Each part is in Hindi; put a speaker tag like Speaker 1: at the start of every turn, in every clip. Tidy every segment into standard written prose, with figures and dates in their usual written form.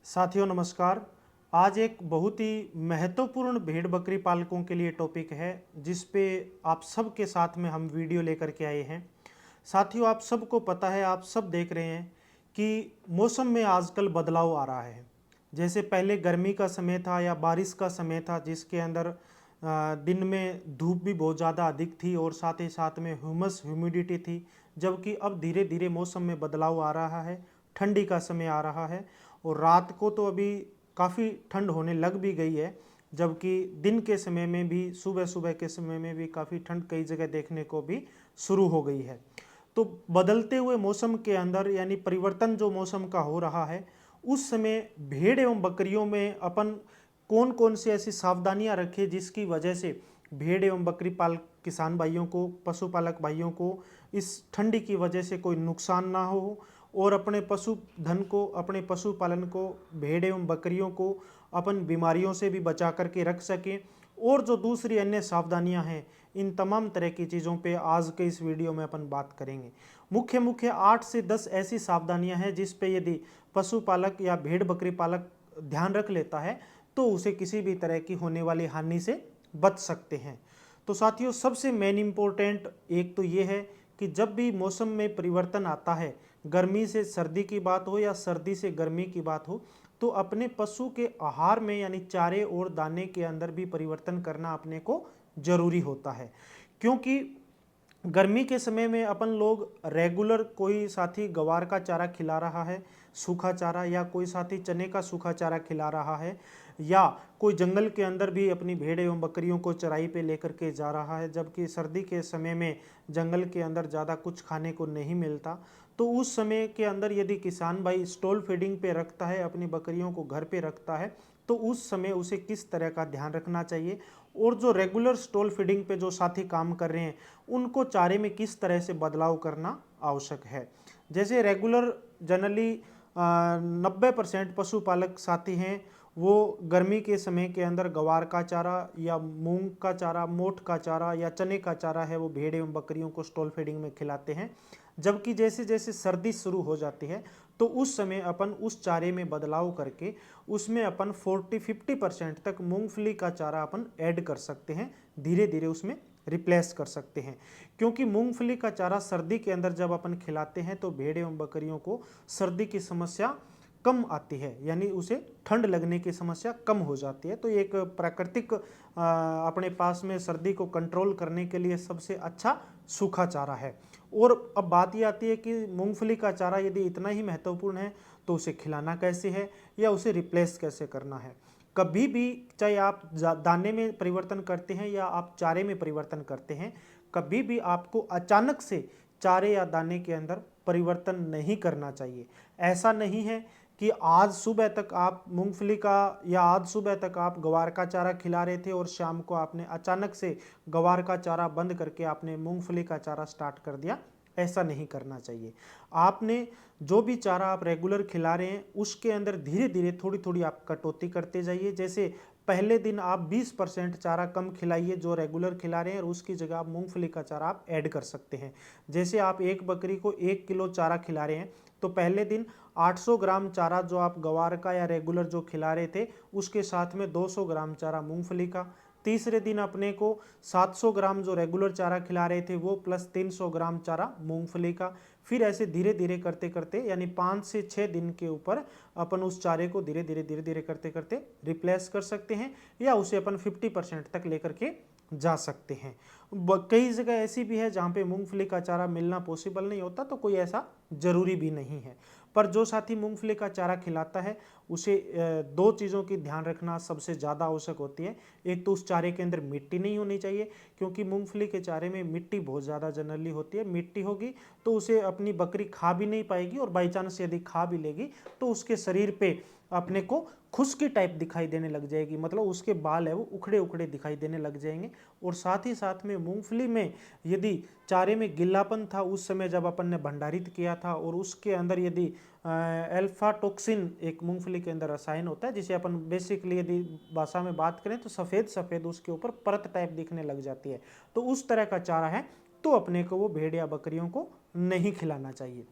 Speaker 1: साथियों नमस्कार। आज एक बहुत ही महत्वपूर्ण भेड़ बकरी पालकों के लिए टॉपिक है जिस पे आप सब के साथ में हम वीडियो लेकर के आए हैं। साथियों आप सबको पता है, आप सब देख रहे हैं कि मौसम में आजकल बदलाव आ रहा है। जैसे पहले गर्मी का समय था या बारिश का समय था जिसके अंदर दिन में धूप भी बहुत ज़्यादा अधिक थी और साथ ही साथ में ह्यूमिडिटी थी, जबकि अब धीरे धीरे मौसम में बदलाव आ रहा है। ठंडी का समय आ रहा है और रात को तो अभी काफ़ी ठंड होने लग भी गई है, जबकि दिन के समय में भी सुबह सुबह के समय में भी काफ़ी ठंड कई जगह देखने को भी शुरू हो गई है। तो बदलते हुए मौसम के अंदर यानी परिवर्तन जो मौसम का हो रहा है, उस समय भेड़ एवं बकरियों में अपन कौन कौन सी ऐसी सावधानियां रखें जिसकी वजह से भेड़ एवं बकरी पाल किसान भाइयों को, पशुपालक भाइयों को इस ठंडी की वजह से कोई नुकसान ना हो और अपने पशुधन को, अपने पशुपालन को, भेड़ एवं बकरियों को अपन बीमारियों से भी बचा करके रख सकें। और जो दूसरी अन्य सावधानियां हैं, इन तमाम तरह की चीज़ों पे आज के इस वीडियो में अपन बात करेंगे। मुख्य मुख्य 8 से 10 ऐसी सावधानियां हैं जिस पे यदि पशुपालक या भेड़ बकरी पालक ध्यान रख लेता है तो उसे किसी भी तरह की होने वाली हानि से बच सकते हैं। तो साथियों सबसे मेन इम्पोर्टेंट एक तो ये है कि जब भी मौसम में परिवर्तन आता है, गर्मी से सर्दी की बात हो या सर्दी से गर्मी की बात हो, तो अपने पशु के आहार में यानी चारे और दाने के अंदर भी परिवर्तन करना अपने को जरूरी होता है। क्योंकि गर्मी के समय में अपन लोग रेगुलर कोई साथी गवार का चारा खिला रहा है, सूखा चारा, या कोई साथी चने का सूखा चारा खिला रहा है, या कोई जंगल के अंदर भी अपनी भेड़ एवं बकरियों को चराई पे लेकर के जा रहा है, जबकि सर्दी के समय में जंगल के अंदर ज़्यादा कुछ खाने को नहीं मिलता। तो उस समय के अंदर यदि किसान भाई स्टॉल फीडिंग पे रखता है, अपनी बकरियों को घर पे रखता है, तो उस समय उसे किस तरह का ध्यान रखना चाहिए, और जो रेगुलर स्टॉल फीडिंग पे जो साथी काम कर रहे हैं उनको चारे में किस तरह से बदलाव करना आवश्यक है। जैसे रेगुलर जनरली 90% पशुपालक साथी हैं वो गर्मी के समय के अंदर गवार का चारा या मूंग का चारा, मोठ का चारा या चने का चारा है वो भेड़ एवं बकरियों को स्टॉल फीडिंग में खिलाते हैं। जबकि जैसे जैसे सर्दी शुरू हो जाती है तो उस समय अपन उस चारे में बदलाव करके उसमें अपन 40-50% तक मूंगफली का चारा अपन ऐड कर सकते हैं, धीरे धीरे उसमें रिप्लेस कर सकते हैं। क्योंकि मूंगफली का चारा सर्दी के अंदर जब अपन खिलाते हैं तो भेड़ एवं बकरियों को सर्दी की समस्या कम आती है, यानी उसे ठंड लगने की समस्या कम हो जाती है। तो ये एक प्राकृतिक अपने पास में सर्दी को कंट्रोल करने के लिए सबसे अच्छा सूखा चारा है। और अब बात ये आती है कि मूंगफली का चारा यदि इतना ही महत्वपूर्ण है तो उसे खिलाना कैसे है या उसे रिप्लेस कैसे करना है। कभी भी चाहे आप दाने में परिवर्तन करते हैं या आप चारे में परिवर्तन करते हैं, कभी भी आपको अचानक से चारे या दाने के अंदर परिवर्तन नहीं करना चाहिए। ऐसा नहीं है कि आज सुबह तक आप मूंगफली का या आज सुबह तक आप गवार का चारा खिला रहे थे और शाम को आपने अचानक से गवार का चारा बंद करके आपने मूंगफली का चारा स्टार्ट कर दिया। ऐसा नहीं करना चाहिए। आपने जो भी चारा आप रेगुलर खिला रहे हैं उसके अंदर धीरे धीरे थोड़ी थोड़ी आप कटौती करते जाइए। जैसे पहले दिन आप 20% चारा कम खिलाइए जो रेगुलर खिला रहे हैं, और उसकी जगह आप मूंगफली का चारा आप ऐड कर सकते हैं। जैसे आप एक बकरी को 1 किलो चारा खिला रहे हैं तो पहले दिन 800 ग्राम चारा जो आप गवार का या रेगुलर जो खिला रहे थे उसके साथ में 200 ग्राम चारा मूंगफली का। तीसरे दिन अपने को 700 ग्राम जो रेगुलर चारा खिला रहे थे वो प्लस 300 ग्राम चारा मूंगफली का। फिर ऐसे धीरे धीरे करते करते यानी 5 से 6 दिन के ऊपर अपन उस चारे को धीरे धीरे करते करते रिप्लेस कर सकते हैं या उसे अपन 50% तक लेकर के जा सकते हैं। कई जगह ऐसी भी है जहाँ पे मूंगफली का चारा मिलना पॉसिबल नहीं होता, तो कोई ऐसा जरूरी भी नहीं है। पर जो साथी मूंगफली का चारा खिलाता है उसे दो चीज़ों की ध्यान रखना सबसे ज़्यादा आवश्यक होती है। एक तो उस चारे के अंदर मिट्टी नहीं होनी चाहिए, क्योंकि मूंगफली के चारे में मिट्टी बहुत ज़्यादा जनरली होती है। मिट्टी होगी तो उसे अपनी बकरी खा भी नहीं पाएगी, और बाई चांस यदि खा भी लेगी तो उसके शरीर पे अपने को खुश्की टाइप दिखाई देने लग जाएगी, मतलब उसके बाल है वो उखड़े उखड़े दिखाई देने लग जाएंगे। और साथ ही साथ में मूंगफली में यदि चारे में गिल्लापन था उस समय जब अपन ने भंडारित किया था, और उसके अंदर यदि अल्फा टॉक्सिन एक मूंगफली के अंदर रसायन होता है जिसे अपन बेसिकली यदि भाषा में बात करें तो सफ़ेद सफ़ेद उसके ऊपर परत टाइप दिखने लग जाती है, तो उस तरह का चारा है तो अपने को वो भेड़ या बकरियों को नहीं खिलाना चाहिए।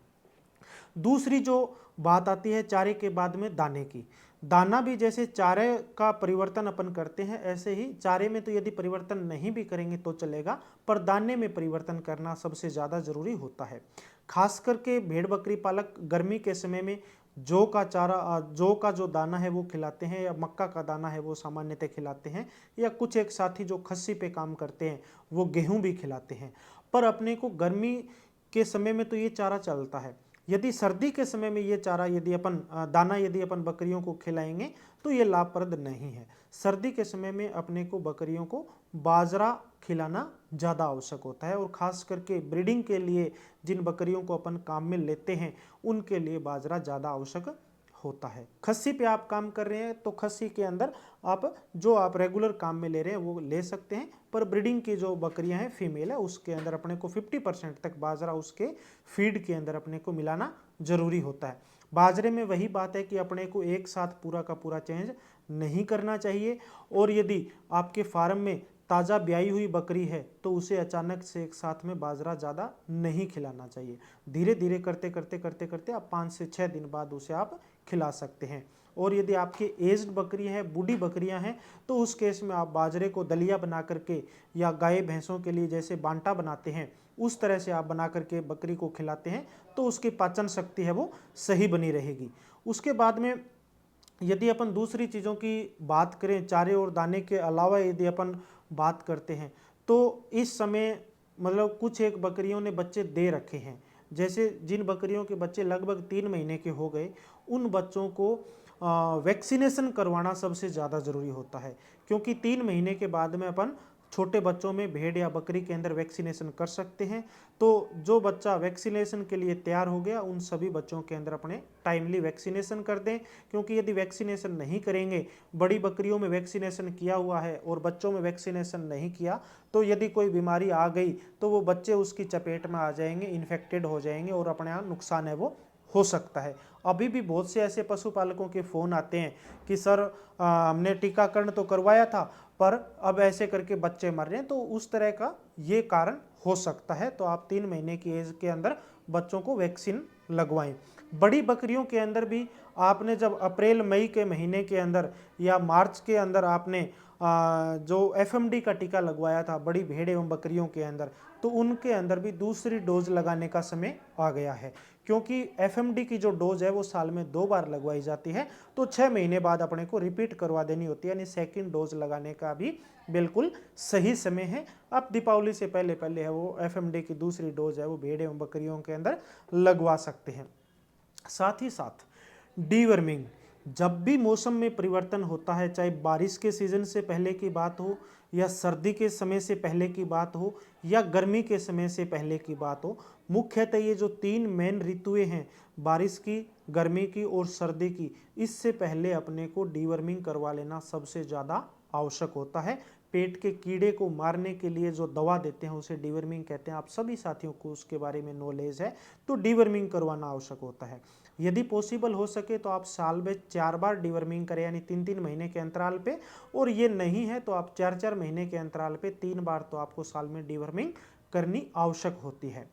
Speaker 1: दूसरी जो बात आती है चारे के बाद में दाने की। दाना भी जैसे चारे का परिवर्तन अपन करते हैं, ऐसे ही चारे में तो यदि परिवर्तन नहीं भी करेंगे तो चलेगा, पर दाने में परिवर्तन करना सबसे ज़्यादा जरूरी होता है। खास करके भेड़ बकरी पालक गर्मी के समय में जौ का चारा, जौ का जो दाना है वो खिलाते हैं, या मक्का का दाना है वो सामान्यतः खिलाते हैं, या कुछ एक साथी जो खस्सी पे काम करते हैं वो गेहूं भी खिलाते हैं। पर अपने को गर्मी के समय में तो ये चारा चलता है। यदि सर्दी के समय में ये चारा यदि अपन दाना यदि अपन बकरियों को खिलाएंगे तो ये लाभप्रद नहीं है। सर्दी के समय में अपने को बकरियों को बाजरा खिलाना ज़्यादा आवश्यक होता है, और ख़ास करके ब्रीडिंग के लिए जिन बकरियों को अपन काम में लेते हैं उनके लिए बाजरा ज़्यादा आवश्यक होता है। खस्सी पे आप काम कर रहे हैं तो खस्सी के अंदर आप रेगुलर काम में ले रहे हैं वो ले सकते हैं, पर ब्रीडिंग की जो बकरियां हैं फीमेल है उसके अंदर अपने को 50% तक बाजरा उसके फीड के अंदर अपने को मिलाना जरूरी होता है। बाजरे में वही बात है कि अपने को एक साथ पूरा का पूरा चेंज नहीं करना चाहिए, और यदि आपके फार्म में ताज़ा ब्याई हुई बकरी है तो उसे अचानक से एक साथ में बाजरा ज़्यादा नहीं खिलाना चाहिए। धीरे धीरे करते करते करते करते आप 5 से 6 दिन बाद उसे आप खिला सकते हैं। और यदि आपकी एज्ड बकरी है, बूढ़ी बकरियां हैं, तो उस केस में आप बाजरे को दलिया बना करके, या गाय भैंसों के लिए जैसे बांटा बनाते हैं उस तरह से आप बना करके बकरी को खिलाते हैं तो उसकी पाचन शक्ति है वो सही बनी रहेगी। उसके बाद में यदि अपन दूसरी चीज़ों की बात करें, चारे और दाने के अलावा यदि अपन बात करते हैं तो इस समय मतलब कुछ एक बकरियों ने बच्चे दे रखे हैं। जैसे जिन बकरियों के बच्चे लगभग 3 महीने के हो गए उन बच्चों को वैक्सीनेशन करवाना सबसे ज़्यादा ज़रूरी होता है, क्योंकि 3 महीने के बाद में अपन छोटे बच्चों में भेड़ या बकरी के अंदर वैक्सीनेशन कर सकते हैं। तो जो बच्चा वैक्सीनेशन के लिए तैयार हो गया उन सभी बच्चों के अंदर अपने टाइमली वैक्सीनेशन कर दें, क्योंकि यदि वैक्सीनेशन नहीं करेंगे, बड़ी बकरियों में वैक्सीनेशन किया हुआ है और बच्चों में वैक्सीनेशन नहीं किया, तो यदि कोई बीमारी आ गई तो वो बच्चे उसकी चपेट में आ जाएंगे, इन्फेक्टेड हो जाएंगे और अपने यहाँ नुकसान है वो हो सकता है। अभी भी बहुत से ऐसे पशुपालकों के फ़ोन आते हैं कि सर हमने टीकाकरण तो करवाया था पर अब ऐसे करके बच्चे मर रहे हैं, तो उस तरह का ये कारण हो सकता है। तो आप 3 महीने की एज के अंदर बच्चों को वैक्सीन लगवाएं। बड़ी बकरियों के अंदर भी आपने जब अप्रैल मई के महीने के अंदर या मार्च के अंदर आपने जो एफएमडी का टीका लगवाया था बड़ी भेड़ एवं बकरियों के अंदर, तो उनके अंदर भी दूसरी डोज लगाने का समय आ गया है, क्योंकि एफएमडी की जो डोज है वो साल में 2 बार लगवाई जाती है, तो 6 महीने बाद अपने को रिपीट करवा देनी होती है, यानी सेकंड डोज लगाने का भी बिल्कुल सही समय है। अब दीपावली से पहले पहले है वो एफएमडी की दूसरी डोज है वो भेड़ एवं बकरियों के अंदर लगवा सकते हैं। साथ ही साथ डीवर्मिंग, जब भी मौसम में परिवर्तन होता है, चाहे बारिश के सीजन से पहले की बात हो या सर्दी के समय से पहले की बात हो या गर्मी के समय से पहले की बात हो, मुख्यतः ये जो 3 मेन ऋतुएं हैं, बारिश की, गर्मी की और सर्दी की, इससे पहले अपने को डीवर्मिंग करवा लेना सबसे ज़्यादा आवश्यक होता है। पेट के कीड़े को मारने के लिए जो दवा देते हैं उसे डीवर्मिंग कहते हैं। आप सभी साथियों को उसके बारे में नॉलेज है, तो डीवर्मिंग करवाना आवश्यक होता है। यदि पॉसिबल हो सके तो आप साल में 4 बार डीवर्मिंग करें, यानी 3-3 महीने के अंतराल पे, और ये नहीं है तो आप 4-4 महीने के अंतराल पे 3 बार तो आपको साल में डीवर्मिंग करनी आवश्यक होती है।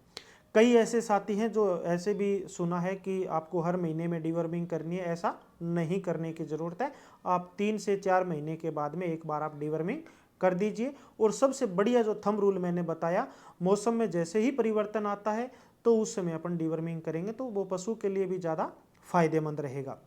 Speaker 1: कई ऐसे साथी हैं जो ऐसे भी सुना है कि आपको हर महीने में डीवर्मिंग करनी है, ऐसा नहीं करने की ज़रूरत है। आप 3 से 4 महीने के बाद में एक बार आप डीवर्मिंग कर दीजिए। और सबसे बढ़िया जो थंब रूल मैंने बताया, मौसम में जैसे ही परिवर्तन आता है तो उस समय अपन डीवर्मिंग करेंगे तो वो पशु के लिए भी ज़्यादा फायदेमंद रहेगा।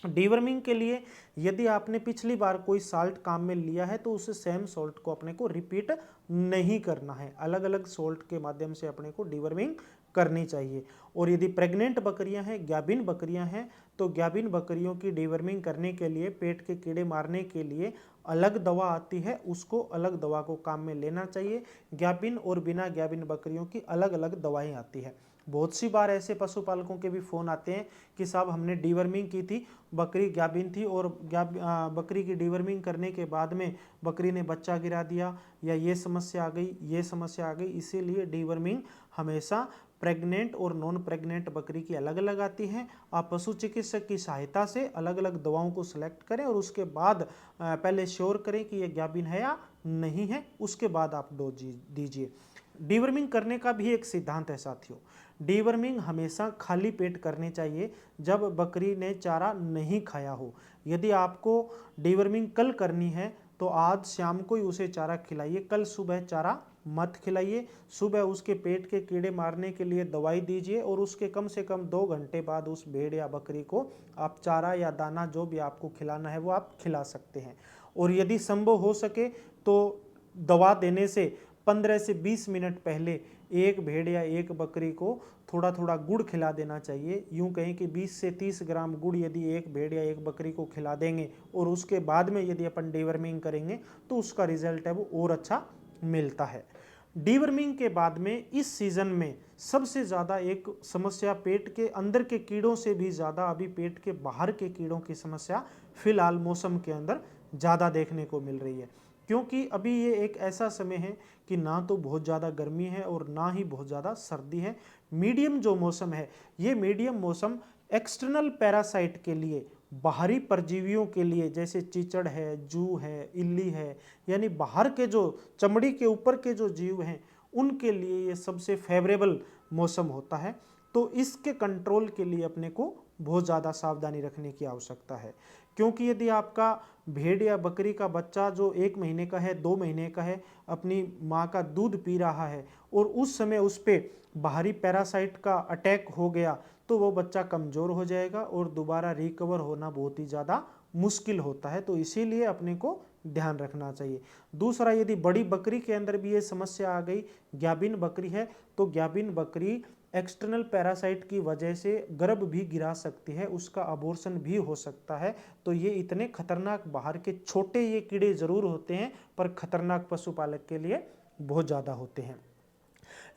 Speaker 1: डीवर्मिंग के लिए यदि आपने पिछली बार कोई साल्ट काम में लिया है तो उस सेम सॉल्ट को अपने को रिपीट नहीं करना है, अलग अलग सॉल्ट के माध्यम से अपने को डीवर्मिंग करनी चाहिए। और यदि प्रेग्नेंट बकरियां हैं, ग्याबिन बकरियां हैं, तो ग्याबिन बकरियों की डीवर्मिंग करने के लिए, पेट के कीड़े मारने के लिए अलग दवा आती है, उसको अलग दवा को काम में लेना चाहिए। ग्याबिन और बिना ग्याबिन बकरियों की अलग अलग दवाएं आती है। बहुत सी बार ऐसे पशुपालकों के भी फ़ोन आते हैं कि साहब हमने डीवर्मिंग की थी, बकरी ग्याबिन थी और बकरी की डीवर्मिंग करने के बाद में बकरी ने बच्चा गिरा दिया, या ये समस्या आ गई, ये समस्या आ गई। इसीलिए डीवर्मिंग हमेशा प्रेग्नेंट और नॉन प्रेग्नेंट बकरी की अलग अलग आती हैं। आप पशु चिकित्सक की सहायता से अलग अलग दवाओं को सिलेक्ट करें और उसके बाद पहले श्योर करें कि ये ग्याबिन है या नहीं है, उसके बाद आप डोज दीजिए। डीवर्मिंग करने का भी एक सिद्धांत है साथियों। डीवर्मिंग हमेशा खाली पेट करनी चाहिए जब बकरी ने चारा नहीं खाया हो। यदि आपको डीवर्मिंग कल करनी है तो आज शाम को ही उसे चारा खिलाइए, कल सुबह चारा मत खिलाइए। सुबह उसके पेट के कीड़े मारने के लिए दवाई दीजिए और उसके कम से कम 2 घंटे बाद उस भेड़ या बकरी को आप चारा या दाना जो भी आपको खिलाना है वो आप खिला सकते हैं। और यदि संभव हो सके तो दवा देने से 15 से 20 मिनट पहले एक भेड़ या एक बकरी को थोड़ा थोड़ा गुड़ खिला देना चाहिए। यूँ कहें कि 20 से 30 ग्राम गुड़ यदि एक भेड़ या एक बकरी को खिला देंगे और उसके बाद में यदि अपन डीवर्मिंग करेंगे तो उसका रिजल्ट है वो और अच्छा मिलता है। डीवर्मिंग के बाद में इस सीजन में सबसे ज़्यादा एक समस्या पेट के अंदर के कीड़ों से भी ज़्यादा अभी पेट के बाहर के कीड़ों की समस्या फिलहाल मौसम के अंदर ज़्यादा देखने को मिल रही है, क्योंकि अभी ये एक ऐसा समय है कि ना तो बहुत ज़्यादा गर्मी है और ना ही बहुत ज़्यादा सर्दी है। मीडियम जो मौसम है, ये मीडियम मौसम एक्सटर्नल पैरासाइट के लिए, बाहरी परजीवियों के लिए, जैसे चीचड़ है, जू है, इल्ली है, यानी बाहर के जो चमड़ी के ऊपर के जो जीव हैं उनके लिए ये सबसे फेवरेबल मौसम होता है। तो इसके कंट्रोल के लिए अपने को बहुत ज़्यादा सावधानी रखने की आवश्यकता है, क्योंकि यदि आपका भेड़ या बकरी का बच्चा जो 1 महीने का है, 2 महीने का है, अपनी माँ का दूध पी रहा है और उस समय उस पर बाहरी पैरासाइट का अटैक हो गया तो वो बच्चा कमज़ोर हो जाएगा और दोबारा रिकवर होना बहुत ही ज़्यादा मुश्किल होता है। तो इसीलिए अपने को ध्यान रखना चाहिए। दूसरा, यदि बड़ी बकरी के अंदर भी ये समस्या आ गई, ग्याबिन बकरी है, तो ग्याबिन बकरी एक्सटर्नल पैरासाइट की वजह से गर्भ भी गिरा सकती है, उसका अबॉर्शन भी हो सकता है। तो ये इतने खतरनाक बाहर के छोटे ये कीड़े ज़रूर होते हैं पर खतरनाक पशुपालक के लिए बहुत ज़्यादा होते हैं।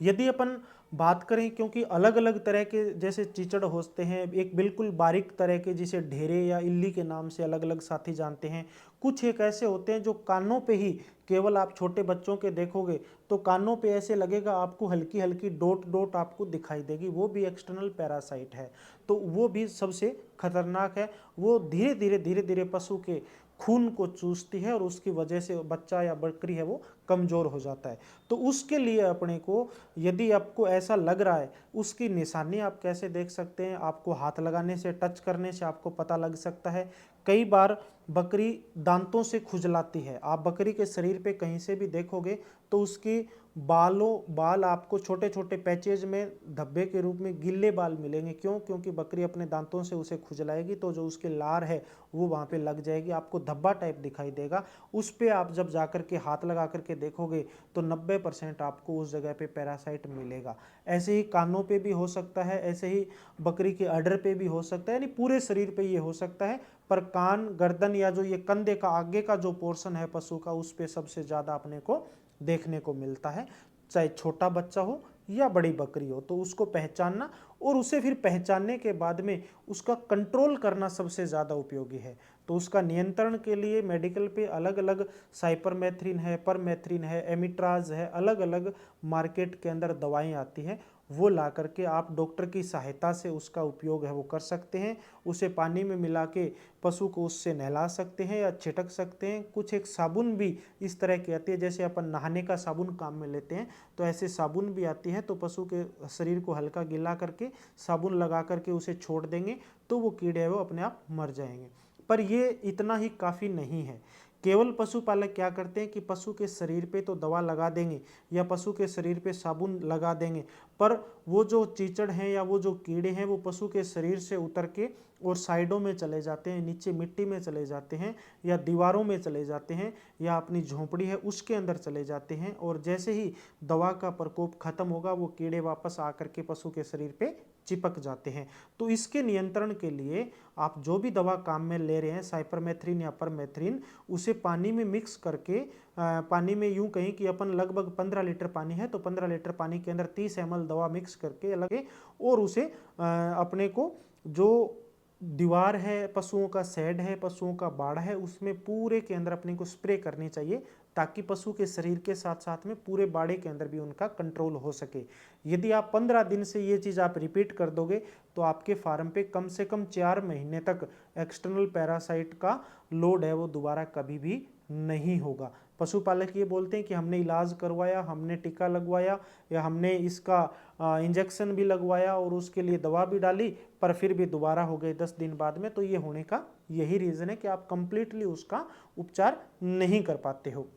Speaker 1: यदि अपन बात करें, क्योंकि अलग अलग तरह के जैसे चीचड़ होते हैं, एक बिल्कुल बारीक तरह के जिसे ढेरे या इल्ली के नाम से अलग अलग साथी जानते हैं, कुछ एक ऐसे होते हैं जो कानों पे ही, केवल आप छोटे बच्चों के देखोगे तो कानों पे ऐसे लगेगा आपको हल्की हल्की डॉट डॉट आपको दिखाई देगी, वो भी एक्सटर्नल पैरासाइट है। तो वो भी सबसे खतरनाक है। वो धीरे धीरे पशु के खून को चूसती है और उसकी वजह से बच्चा या बकरी है वो कमज़ोर हो जाता है। तो उसके लिए अपने को, यदि आपको ऐसा लग रहा है, उसकी निशानी आप कैसे देख सकते हैं? आपको हाथ लगाने से, टच करने से आपको पता लग सकता है। कई बार बकरी दांतों से खुजलाती है। आप बकरी के शरीर पे कहीं से भी देखोगे तो उसकी बाल आपको छोटे छोटे पैचेज में धब्बे के रूप में गिल्ले बाल मिलेंगे। क्यों? क्योंकि बकरी अपने दांतों से उसे खुजलाएगी तो जो उसके लार है वो वहाँ पे लग जाएगी, आपको धब्बा टाइप दिखाई देगा। उस पर आप जब जाकर के हाथ लगा करके देखोगे तो 90% आपको उस जगह पे पैरासाइट मिलेगा। ऐसे ही कानों पे भी हो सकता है, ऐसे ही बकरी के अडर पे भी हो सकता है, यानी पूरे शरीर पे ये हो सकता है। पर कान, गर्दन या जो ये कंधे का आगे का जो पोर्शन है पशु का, उस पे सबसे ज़्यादा अपने को देखने को मिलता है। चाहे छोटा बच्चा हो या बड़ी बकरी हो, तो उसको पहचानना और उसे फिर पहचानने के बाद में उसका कंट्रोल करना सबसे ज़्यादा उपयोगी है। तो उसका नियंत्रण के लिए मेडिकल पे अलग अलग साइपरमेथ्रिन है, परमेथ्रिन है, एमिट्राज है, अलग अलग मार्केट के अंदर दवाएं आती हैं, वो ला करके आप डॉक्टर की सहायता से उसका उपयोग है वो कर सकते हैं। उसे पानी में मिला के पशु को उससे नहला सकते हैं या छिटक सकते हैं। कुछ एक साबुन भी इस तरह की आती है, जैसे अपन नहाने का साबुन काम में लेते हैं तो ऐसे साबुन भी आती है। तो पशु के शरीर को हल्का गीला करके साबुन लगा करके उसे छोड़ देंगे तो वो कीड़े हैं वो अपने आप मर जाएंगे। पर ये इतना ही काफ़ी नहीं है। केवल पशुपालक क्या करते हैं कि पशु के शरीर पे तो दवा लगा देंगे या पशु के शरीर पे साबुन लगा देंगे, पर वो जो चीचड़ हैं या वो जो कीड़े हैं वो पशु के शरीर से उतर के और साइडों में चले जाते हैं, नीचे मिट्टी में चले जाते हैं या दीवारों में चले जाते हैं या अपनी झोंपड़ी है उसके अंदर चले जाते हैं। और जैसे ही दवा का प्रकोप खत्म होगा वो कीड़े वापस आकर के पशु के शरीर पे चिपक जाते हैं। तो इसके नियंत्रण के लिए आप जो भी दवा काम में ले रहे हैं, साइपरमेथ्रिन या परमेथ्रिन, उसे पानी में मिक्स करके, पानी में यूं कहीं कि अपन लगभग 15 लीटर पानी है तो 15 लीटर पानी के अंदर 30 ml दवा मिक्स करके लगे और उसे अपने को जो दीवार है, पशुओं का शेड है, पशुओं का बाड़ा है, उसमें पूरे के अंदर अपने को स्प्रे करनी चाहिए ताकि पशु के शरीर के साथ साथ में पूरे बाड़े के अंदर भी उनका कंट्रोल हो सके। यदि आप 15 दिन से ये चीज़ आप रिपीट कर दोगे तो आपके फार्म पे कम से कम 4 महीने तक एक्सटर्नल पैरासाइट का लोड है वो दोबारा कभी भी नहीं होगा। पशुपालक ये बोलते हैं कि हमने इलाज करवाया, हमने टीका लगवाया या हमने इसका इंजेक्शन भी लगवाया और उसके लिए दवा भी डाली, पर फिर भी दोबारा हो गए 10 दिन बाद में, तो ये होने का यही रीज़न है कि आप कंप्लीटली उसका उपचार नहीं कर पाते हो।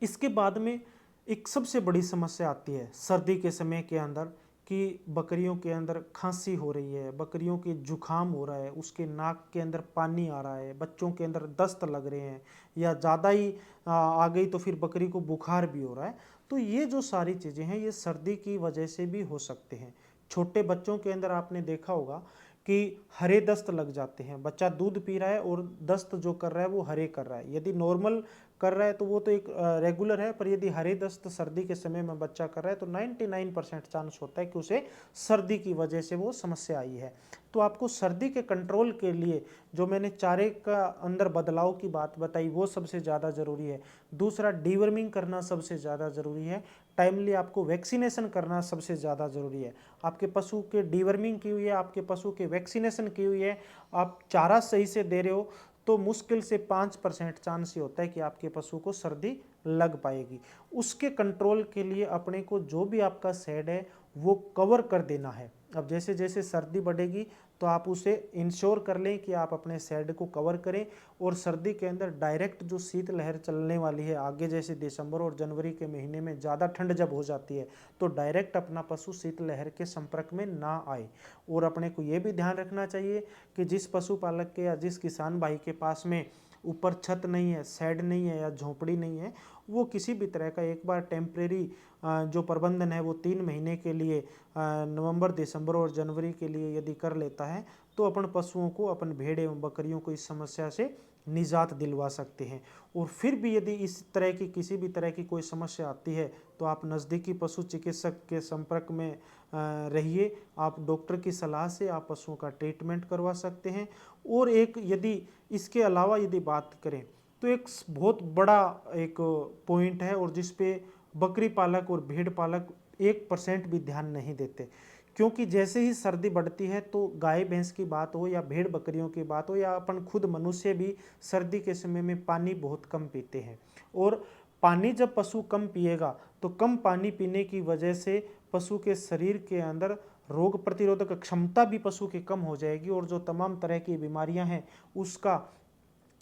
Speaker 1: इसके बाद में एक सबसे बड़ी समस्या आती है सर्दी के समय के अंदर कि बकरियों के अंदर खांसी हो रही है, बकरियों के जुखाम हो रहा है, उसके नाक के अंदर पानी आ रहा है, बच्चों के अंदर दस्त लग रहे हैं, या ज़्यादा ही आ गई तो फिर बकरी को बुखार भी हो रहा है। तो ये जो सारी चीज़ें हैं ये सर्दी की वजह से भी हो सकते हैं। छोटे बच्चों के अंदर आपने देखा होगा कि हरे दस्त लग जाते हैं, बच्चा दूध पी रहा है और दस्त जो कर रहा है वो हरे कर रहा है। यदि नॉर्मल कर रहा है तो वो तो एक रेगुलर है, पर यदि हरे दस्त सर्दी के समय में बच्चा कर रहा है तो 99% चांस होता है कि उसे सर्दी की वजह से वो समस्या आई है। तो आपको सर्दी के कंट्रोल के लिए जो मैंने चारे का अंदर बदलाव की बात बताई वो सबसे ज़्यादा ज़रूरी है। दूसरा, डीवर्मिंग करना सबसे ज़्यादा ज़रूरी है। टाइमली आपको वैक्सीनेशन करना सबसे ज़्यादा ज़रूरी है। आपके पशु के डीवर्मिंग की हुई है, आपके पशु के वैक्सीनेशन की हुई है, आप चारा सही से दे रहे हो, तो मुश्किल से 5% चांस ही होता है कि आपके पशु को सर्दी लग पाएगी। उसके कंट्रोल के लिए अपने को जो भी आपका शेड है वो कवर कर देना है। अब जैसे जैसे सर्दी बढ़ेगी तो आप उसे इंश्योर कर लें कि आप अपने शेड को कवर करें, और सर्दी के अंदर डायरेक्ट जो शीत लहर चलने वाली है आगे, जैसे दिसंबर और जनवरी के महीने में ज़्यादा ठंड जब हो जाती है, तो डायरेक्ट अपना पशु शीत लहर के संपर्क में ना आए। और अपने को ये भी ध्यान रखना चाहिए कि जिस पशुपालक के या जिस किसान भाई के पास में ऊपर छत नहीं है, शेड नहीं है या झोपड़ी नहीं है, वो किसी भी तरह का एक बार टेम्परेरी जो प्रबंधन है वो 3 महीने के लिए नवंबर, दिसंबर और जनवरी के लिए यदि कर लेता है तो अपन पशुओं को, अपन भेड़ एवं बकरियों को इस समस्या से निजात दिलवा सकते हैं। और फिर भी यदि इस तरह की किसी भी तरह की कोई समस्या आती है तो आप नज़दीकी पशु चिकित्सक के संपर्क में रहिए। आप डॉक्टर की सलाह से आप पशुओं का ट्रीटमेंट करवा सकते हैं। और एक यदि इसके अलावा यदि बात करें तो एक बहुत बड़ा एक पॉइंट है, और जिस पे बकरी पालक और भेड़ पालक 1% भी ध्यान नहीं देते, क्योंकि जैसे ही सर्दी बढ़ती है तो गाय भैंस की बात हो या भेड़ बकरियों की बात हो या अपन खुद मनुष्य भी सर्दी के समय में पानी बहुत कम पीते हैं। और पानी जब पशु कम पिएगा तो कम पानी पीने की वजह से पशु के शरीर के अंदर रोग प्रतिरोधक क्षमता भी पशु की कम हो जाएगी, और जो तमाम तरह की बीमारियां हैं उसका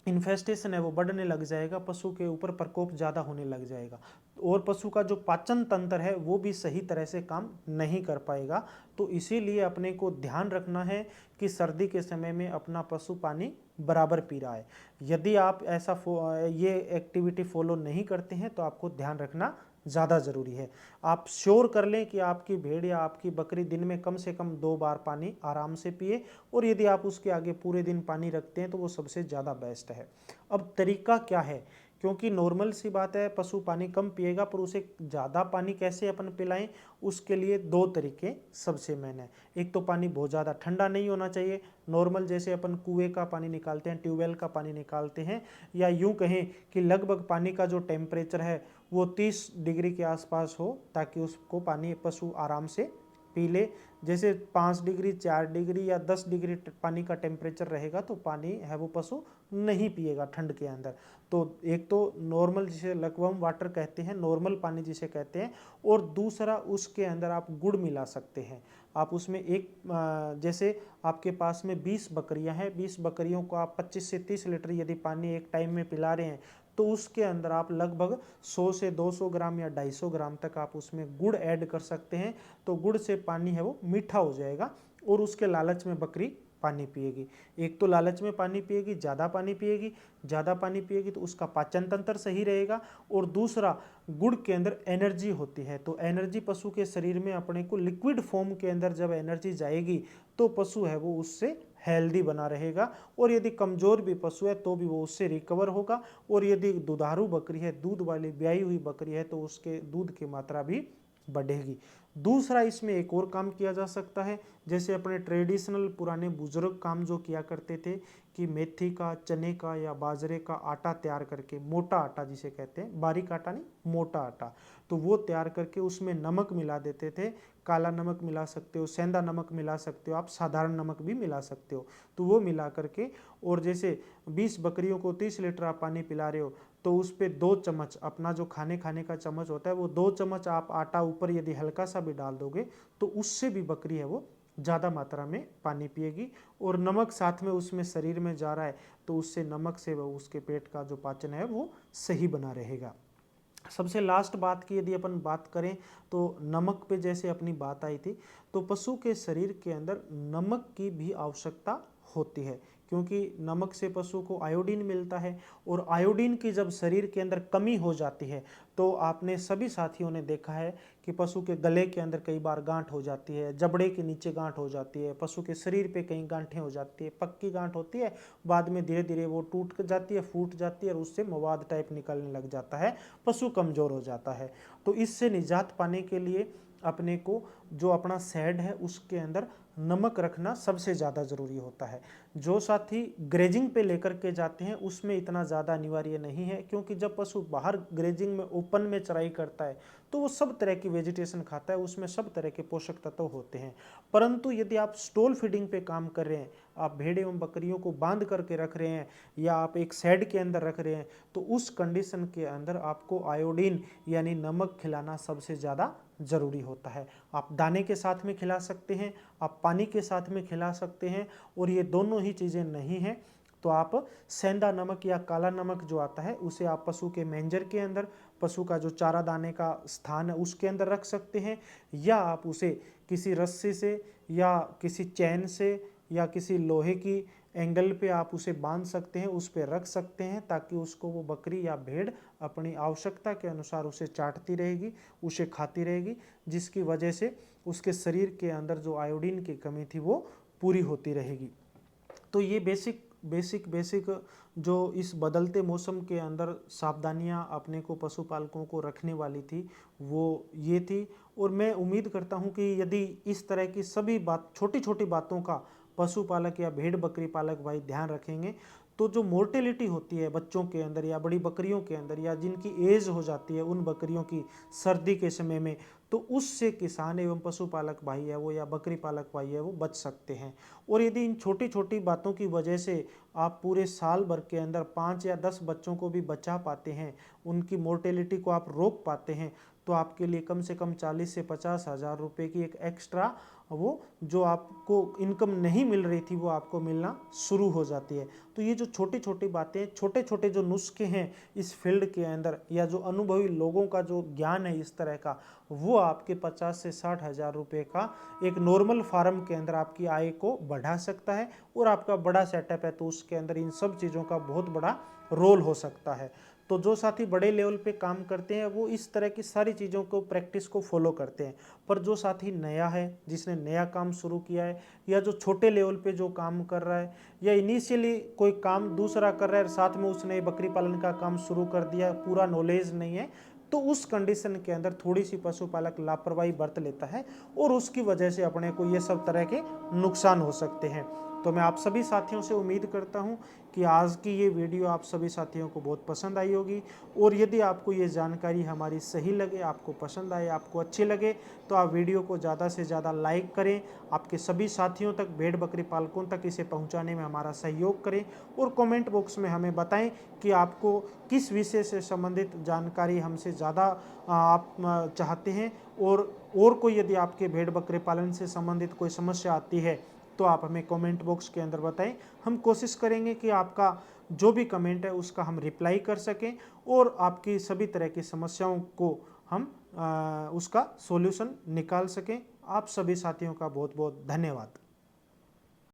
Speaker 1: इन्फेस्टेशन है वो बढ़ने लग जाएगा, पशु के ऊपर प्रकोप ज़्यादा होने लग जाएगा, और पशु का जो पाचन तंत्र है वो भी सही तरह से काम नहीं कर पाएगा। तो इसीलिए अपने को ध्यान रखना है कि सर्दी के समय में अपना पशु पानी बराबर पी रहा है। यदि आप ऐसा ये एक्टिविटी फॉलो नहीं करते हैं तो आपको ध्यान रखना ज़्यादा ज़रूरी है। आप श्योर कर लें कि आपकी भेड़ या आपकी बकरी दिन में कम से कम 2 बार पानी आराम से पिए, और यदि आप उसके आगे पूरे दिन पानी रखते हैं तो वो सबसे ज़्यादा बेस्ट है। अब तरीका क्या है, क्योंकि नॉर्मल सी बात है पशु पानी कम पिएगा, पर उसे ज़्यादा पानी कैसे अपन पिलाएं, उसके लिए 2 तरीके सबसे मेन है। एक तो पानी बहुत ज़्यादा ठंडा नहीं होना चाहिए, नॉर्मल जैसे अपन कुएं का पानी निकालते हैं, ट्यूबवेल का पानी निकालते हैं, या यूं कहें कि लगभग पानी का जो टेम्परेचर है वो 30 डिग्री के आसपास हो, ताकि उसको पानी पशु आराम से पी ले। जैसे 5 डिग्री, 4 डिग्री या 10 डिग्री पानी का टेम्परेचर रहेगा तो पानी है वो पशु नहीं पिएगा ठंड के अंदर। तो एक तो नॉर्मल जिसे लकवम वाटर कहते हैं, नॉर्मल पानी जिसे कहते हैं, और दूसरा उसके अंदर आप गुड़ मिला सकते हैं। आप उसमें जैसे आपके पास में 20 बकरियां हैं, 20 बकरियों को आप 25 से 30 लीटर यदि पानी एक टाइम में पिला रहे हैं तो उसके अंदर आप लगभग 100 से 200 ग्राम या 250 ग्राम तक आप उसमें गुड़ ऐड कर सकते हैं। तो गुड़ से पानी है वो मीठा हो जाएगा और उसके लालच में बकरी पानी पिएगी। एक तो लालच में पानी पिएगी, ज़्यादा पानी पिएगी तो उसका पाचन तंत्र सही रहेगा, और दूसरा गुड़ के अंदर एनर्जी होती है, तो एनर्जी पशु के शरीर में अपने को लिक्विड फॉर्म के अंदर जब एनर्जी जाएगी तो पशु है वो उससे हेल्दी बना रहेगा, और यदि कमज़ोर भी पशु है तो भी वो उससे रिकवर होगा। और यदि दुधारू बकरी है, दूध वाली ब्याई हुई बकरी है, तो उसके दूध की मात्रा भी बढ़ेगी। दूसरा इसमें एक और काम किया जा सकता है, जैसे अपने ट्रेडिशनल पुराने बुजुर्ग काम जो किया करते थे कि मेथी का, चने का या बाजरे का आटा तैयार करके, मोटा आटा जिसे कहते हैं, बारीक आटा नहीं मोटा आटा, तो वो तैयार करके उसमें नमक मिला देते थे, काला नमक मिला सकते हो, सेंधा नमक मिला सकते हो, आप साधारण नमक भी मिला सकते हो। तो वो मिला करके, और जैसे 20 बकरियों को 30 लीटर आप पानी पिला रहे हो तो उस पे 2 चम्मच, अपना जो खाने का चम्मच होता है वो 2 चम्मच आप आटा ऊपर यदि हल्का सा भी डाल दोगे तो उससे भी बकरी है वो ज़्यादा मात्रा में पानी पिएगी। और नमक साथ में उसमें शरीर में जा रहा है तो उससे नमक से वो उसके पेट का जो पाचन है वो सही बना रहेगा। सबसे लास्ट बात की यदि अपन बात करें तो नमक पे जैसे अपनी बात आई थी, तो पशु के शरीर के अंदर नमक की भी आवश्यकता होती है, क्योंकि नमक से पशु को आयोडीन मिलता है। और आयोडीन की जब शरीर के अंदर कमी हो जाती है तो आपने सभी साथियों ने देखा है कि पशु के गले के अंदर कई बार गांठ हो जाती है, जबड़े के नीचे गांठ हो जाती है, पशु के शरीर पे कहीं गांठें हो जाती है, पक्की गांठ होती है, बाद में धीरे धीरे वो टूट जाती है, फूट जाती है और उससे मवाद टाइप निकलने लग जाता है, पशु कमजोर हो जाता है। तो इससे निजात पाने के लिए अपने को जो अपना शेड है उसके अंदर नमक रखना सबसे ज़्यादा ज़रूरी होता है। जो साथी ग्रेजिंग पे लेकर के जाते हैं उसमें इतना ज़्यादा अनिवार्य नहीं है, क्योंकि जब पशु बाहर ग्रेजिंग में ओपन में चराई करता है तो वो सब तरह की वेजिटेशन खाता है, उसमें सब तरह के पोषक तत्व होते हैं। परंतु यदि आप स्टॉल फीडिंग पे काम कर रहे हैं, आप भेड़ एवं बकरियों को बांध करके रख रहे हैं या आप एक शेड के अंदर रख रहे हैं, तो उस कंडीशन के अंदर आपको आयोडीन यानी नमक खिलाना सबसे ज़्यादा ज़रूरी होता है। आप दाने के साथ में खिला सकते हैं, आप पानी के साथ में खिला सकते हैं, और ये दोनों ही चीज़ें नहीं हैं तो आप सेंधा नमक या काला नमक जो आता है उसे आप पशु के मेंजर के अंदर, पशु का जो चारा दाने का स्थान है उसके अंदर रख सकते हैं, या आप उसे किसी रस्सी से या किसी चैन से या किसी लोहे की एंगल पे आप उसे बांध सकते हैं, उस पे रख सकते हैं, ताकि उसको वो बकरी या भेड़ अपनी आवश्यकता के अनुसार उसे चाटती रहेगी, उसे खाती रहेगी, जिसकी वजह से उसके शरीर के अंदर जो आयोडीन की कमी थी वो पूरी होती रहेगी। तो ये बेसिक जो इस बदलते मौसम के अंदर सावधानियां अपने को पशुपालकों को रखने वाली थी वो ये थी। और मैं उम्मीद करता हूं कि यदि इस तरह की सभी बात, छोटी छोटी बातों का पशुपालक या भेड़ बकरी पालक भाई ध्यान रखेंगे तो जो मोर्टेलिटी होती है बच्चों के अंदर या बड़ी बकरियों के अंदर या जिनकी एज हो जाती है उन बकरियों की सर्दी के समय में, तो उससे किसान एवं पशुपालक भाई है वो या बकरी पालक भाई है वो बच सकते हैं। और यदि इन छोटी छोटी बातों की वजह से आप पूरे साल भर के अंदर 5 या 10 बच्चों को भी बचा पाते हैं, उनकी मोर्टेलिटी को आप रोक पाते हैं, तो आपके लिए कम से कम 40 से 50 हज़ार रुपये की एक एक्स्ट्रा वो जो आपको इनकम नहीं मिल रही थी वो आपको मिलना शुरू हो जाती है। तो ये जो छोटी छोटी बातें, छोटे छोटे जो नुस्खे हैं इस फील्ड के अंदर या जो अनुभवी लोगों का जो ज्ञान है इस तरह का, वो आपके 50 से 60 हज़ार रुपये का एक नॉर्मल फार्म के अंदर आपकी आय को बढ़ा सकता है। और आपका बड़ा सेटअप है तो उसके अंदर इन सब चीज़ों का बहुत बड़ा रोल हो सकता है। तो जो साथी बड़े लेवल पे काम करते हैं वो इस तरह की सारी चीज़ों को, प्रैक्टिस को फॉलो करते हैं। पर जो साथी नया है, जिसने नया काम शुरू किया है, या जो छोटे लेवल पे जो काम कर रहा है, या इनिशियली कोई काम दूसरा कर रहा है और साथ में उसने बकरी पालन का काम शुरू कर दिया, पूरा नॉलेज नहीं है, तो उस कंडीशन के अंदर थोड़ी सी पशुपालक लापरवाही बरत लेता है और उसकी वजह से अपने को ये सब तरह के नुकसान हो सकते हैं। तो मैं आप सभी साथियों से उम्मीद करता हूं कि आज की ये वीडियो आप सभी साथियों को बहुत पसंद आई होगी। और यदि आपको ये जानकारी हमारी सही लगे, आपको पसंद आए, आपको अच्छी लगे, तो आप वीडियो को ज़्यादा से ज़्यादा लाइक करें, आपके सभी साथियों तक, भेड़ बकरी पालकों तक इसे पहुंचाने में हमारा सहयोग करें, और कमेंट बॉक्स में हमें बताएं कि आपको किस विषय से संबंधित जानकारी हमसे ज़्यादा आप चाहते हैं। और कोई यदि आपके भेड़ बकरे पालन से संबंधित कोई समस्या आती है तो आप हमें कमेंट बॉक्स के अंदर बताएं। हम कोशिश करेंगे कि आपका जो भी कमेंट है उसका हम रिप्लाई कर सकें और आपकी सभी तरह की समस्याओं को हम उसका सॉल्यूशन निकाल सकें। आप सभी साथियों का बहुत बहुत धन्यवाद।